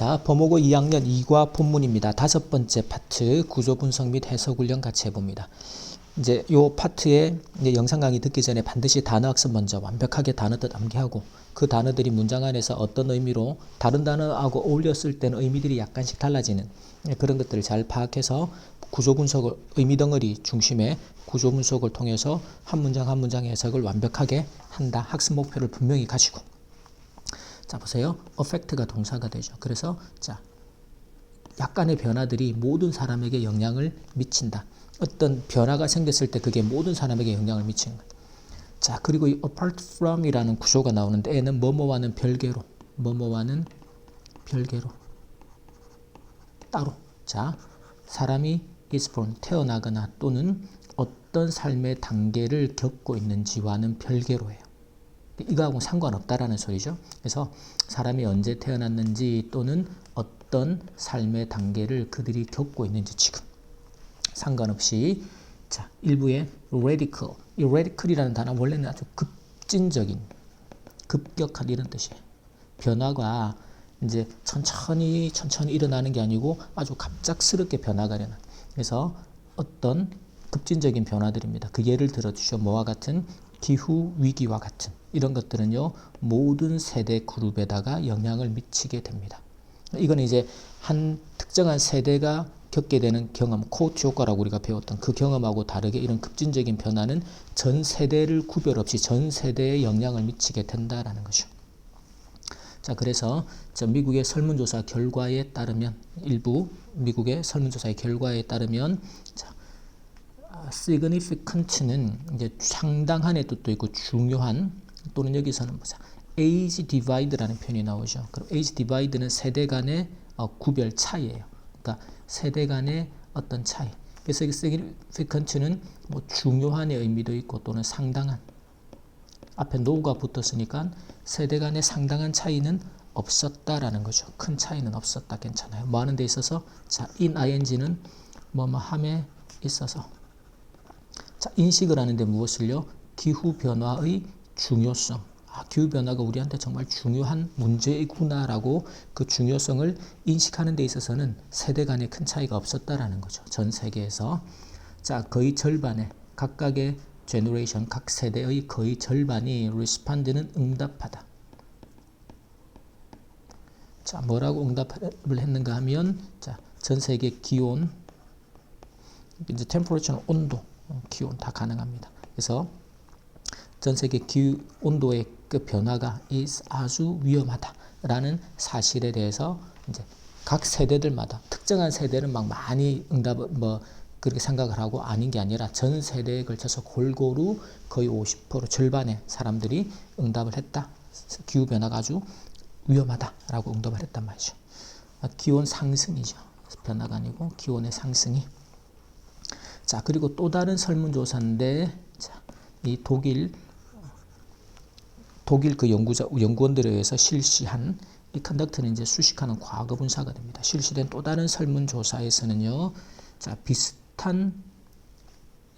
자, 범호고 2학년 2과 본문입니다. 다섯 번째 파트 구조 분석 및 해석 훈련 같이 해봅니다. 이제 요 파트에 이제 영상 강의 듣기 전에 반드시 단어 학습 먼저 완벽하게 단어 뜻 암기하고 그 단어들이 문장 안에서 어떤 의미로 다른 단어하고 어울렸을 때는 의미들이 약간씩 달라지는 그런 것들을 잘 파악해서 구조 분석을 의미 덩어리 중심의 구조 분석을 통해서 한 문장 한 문장 해석을 완벽하게 한다. 학습 목표를 분명히 가지고. 자, 보세요. affect가 동사가 되죠. 그래서 자, 약간의 변화들이 모든 사람에게 영향을 미친다. 어떤 변화가 생겼을 때 그게 모든 사람에게 영향을 미치는 거예요. 자, 그리고 이 apart from이라는 구조가 나오는데 얘는 뭐뭐와는 별개로, 뭐뭐와는 별개로, 따로. 자, 사람이 is born, 태어나거나 또는 어떤 삶의 단계를 겪고 있는지와는 별개로 해요. 이거하고는 상관없다라는 소리죠. 그래서 사람이 언제 태어났는지 또는 어떤 삶의 단계를 그들이 겪고 있는지 지금 상관없이. 자, 일부의 radical. 이 radical이라는 단어 원래는 아주 급진적인, 급격한 이런 뜻이에요. 변화가 이제 천천히 일어나는 게 아니고 아주 갑작스럽게 변화가 일어나. 그래서 어떤 급진적인 변화들입니다. 그 예를 들어주죠. 뭐와 같은 기후 위기와 같은 이런 것들은요 모든 세대 그룹에다가 영향을 미치게 됩니다. 이건 이제 한 특정한 세대가 겪게 되는 경험, 코호트 효과라고 우리가 배웠던 그 경험하고 다르게 이런 급진적인 변화는 전 세대를 구별 없이 전 세대에 영향을 미치게 된다라는 거죠. 자, 그래서 미국의 설문조사 결과에 따르면 일부 미국의 설문조사의 결과에 따르면 자, significant는 이제 상당한의 뜻도 있고 중요한 또는 여기서는 뭐죠? age divide라는 표현이 나오죠. 그럼 age divide는 세대 간의 구별 차이예요. 그러니까 세대 간의 어떤 차이. 그래서 significant는 뭐 중요한의 의미도 있고 또는 상당한. 앞에 no가 붙었으니까 세대 간의 상당한 차이는 없었다라는 거죠. 큰 차이는 없었다. 괜찮아요. 뭐 하는 데 있어서 자, in ing는 뭐뭐 함에 있어서. 자, 인식을 하는데 무엇을요? 기후변화의 중요성. 기후변화가 우리한테 정말 중요한 문제이구나라고 그 중요성을 인식하는 데 있어서는 세대 간의 큰 차이가 없었다라는 거죠. 전 세계에서. 자, 거의 절반의 각각의 제너레이션, 각 세대의 거의 절반이 respond는 응답하다. 자, 뭐라고 응답을 했는가 하면 자, 전 세계 기온, 이제 템퍼레처는 온도, 기온 다 가능합니다. 그래서 전 세계 기후 온도의 그 변화가 is 아주 위험하다라는 사실에 대해서 이제 각 세대들마다 특정한 세대는 막 많이 응답을 뭐 그렇게 생각을 하고 아닌 게 아니라 전 세대에 걸쳐서 골고루 거의 50% 절반의 사람들이 응답을 했다. 기후 변화가 아주 위험하다라고 응답을 했단 말이죠. 기온 상승이죠. 변화가 아니고 기온의 상승이. 자, 그리고 또 다른 설문조사인데 자, 이 독일 그 연구원들에 의해서 실시한 이 컨덕트는 이제 수식하는 과거 분사가 됩니다. 실시된 또 다른 설문조사에서는요, 자, 비슷한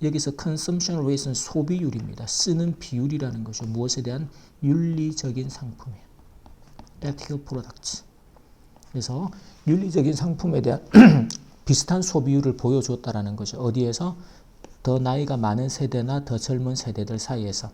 여기서 consumption rate는 소비율입니다. 쓰는 비율이라는 것이죠. 무엇에 대한 윤리적인 상품이에요. ethical products. 그래서 윤리적인 상품에 대한 비슷한 소비율을 보여주었다라는 거죠. 어디에서? 더 나이가 많은 세대나 더 젊은 세대들 사이에서.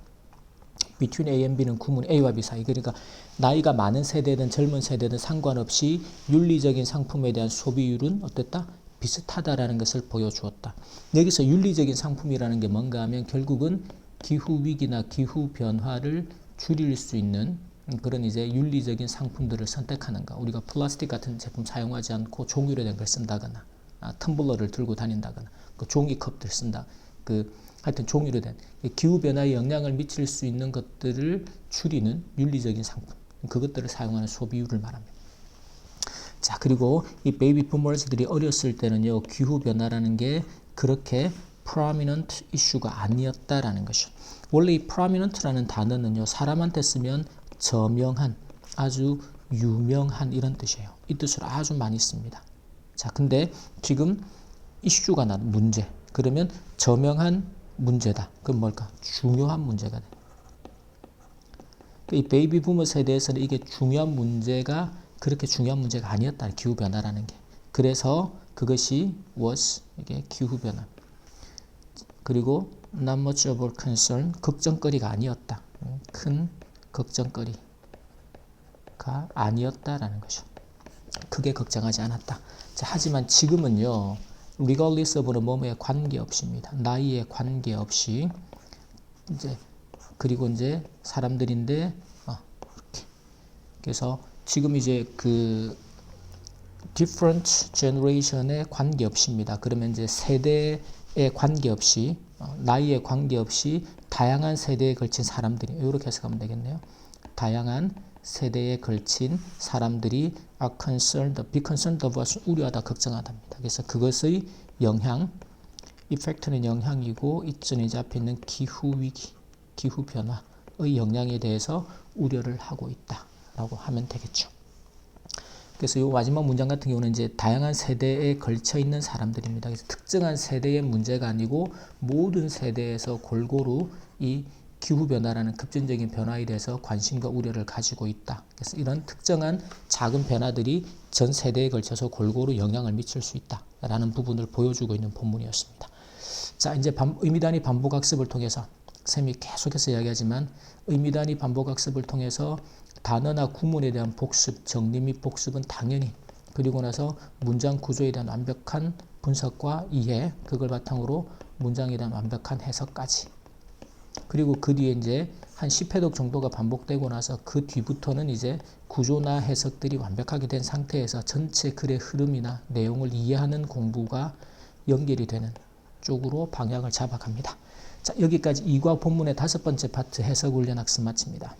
between A and B는 구문 A와 B 사이. 그러니까 나이가 많은 세대든 젊은 세대든 상관없이 윤리적인 상품에 대한 소비율은 어땠다? 비슷하다라는 것을 보여주었다. 여기서 윤리적인 상품이라는 게 뭔가 하면 결국은 기후위기나 기후변화를 줄일 수 있는 그런 이제 윤리적인 상품들을 선택하는가. 우리가 플라스틱 같은 제품 사용하지 않고 종이로 된 걸 쓴다거나 텀블러를 들고 다닌다거나 그 종이컵들 쓴다. 하여튼 종이로 된 기후변화에 영향을 미칠 수 있는 것들을 줄이는 윤리적인 상품. 그것들을 사용하는 소비율을 말합니다. 자, 그리고 이 베이비 부머스들이 어렸을 때는요, 기후변화라는 게 그렇게 prominent 이슈가 아니었다라는 것이죠. 원래 이 prominent라는 단어는요, 사람한테 쓰면 저명한, 아주 유명한 이런 뜻이에요. 이 뜻으로 아주 많이 씁니다. 자, 근데 지금 이슈가 난 문제. 그러면 저명한 문제다. 그럼 뭘까? 중요한 문제가 돼. 이 베이비 부머 세대에서는 이게 중요한 문제가 그렇게 중요한 문제가 아니었다. 기후변화라는 게. 그래서 그것이 was 이게 기후변화. 그리고 not much of a concern 걱정거리가 아니었다. 큰 걱정거리가 아니었다라는 거죠. 크게 걱정하지 않았다. 자, 하지만 지금은요. regardless of는 뭐뭐에 관계없이입니다. 나이에 관계없이 이제 그리고 이제 사람들인데 이렇게. 그래서 지금 이제 그 different generation에 관계없이입니다. 그러면 이제 세대에 관계없이 나이에 관계없이 다양한 세대에 걸친 사람들이 이렇게 해석하면 되겠네요. 다양한 세대에 걸친 사람들이 are concerned, be concerned about 우려하다, 걱정하답니다. 그래서 그것의 영향, effect는 영향이고 이전에 이제 앞에 있는 기후 위기, 기후 변화의 영향에 대해서 우려를 하고 있다라고 하면 되겠죠. 그래서 이 마지막 문장 같은 경우는 이제 다양한 세대에 걸쳐 있는 사람들입니다. 그래서 특정한 세대의 문제가 아니고 모든 세대에서 골고루 이 기후변화라는 급진적인 변화에 대해서 관심과 우려를 가지고 있다. 그래서 이런 특정한 작은 변화들이 전 세대에 걸쳐서 골고루 영향을 미칠 수 있다라는 부분을 보여주고 있는 본문이었습니다. 자, 이제 의미단위 반복학습을 통해서 쌤이 계속해서 이야기하지만 의미단위 반복학습을 통해서 단어나 구문에 대한 복습, 정리 및 복습은 당연히 그리고 나서 문장 구조에 대한 완벽한 분석과 이해, 그걸 바탕으로 문장에 대한 완벽한 해석까지. 그리고 그 뒤에 이제 한 10회독 정도가 반복되고 나서 그 뒤부터는 이제 구조나 해석들이 완벽하게 된 상태에서 전체 글의 흐름이나 내용을 이해하는 공부가 연결이 되는 쪽으로 방향을 잡아갑니다. 자, 여기까지 2과 본문의 5번째 파트 해석 훈련 학습 마칩니다.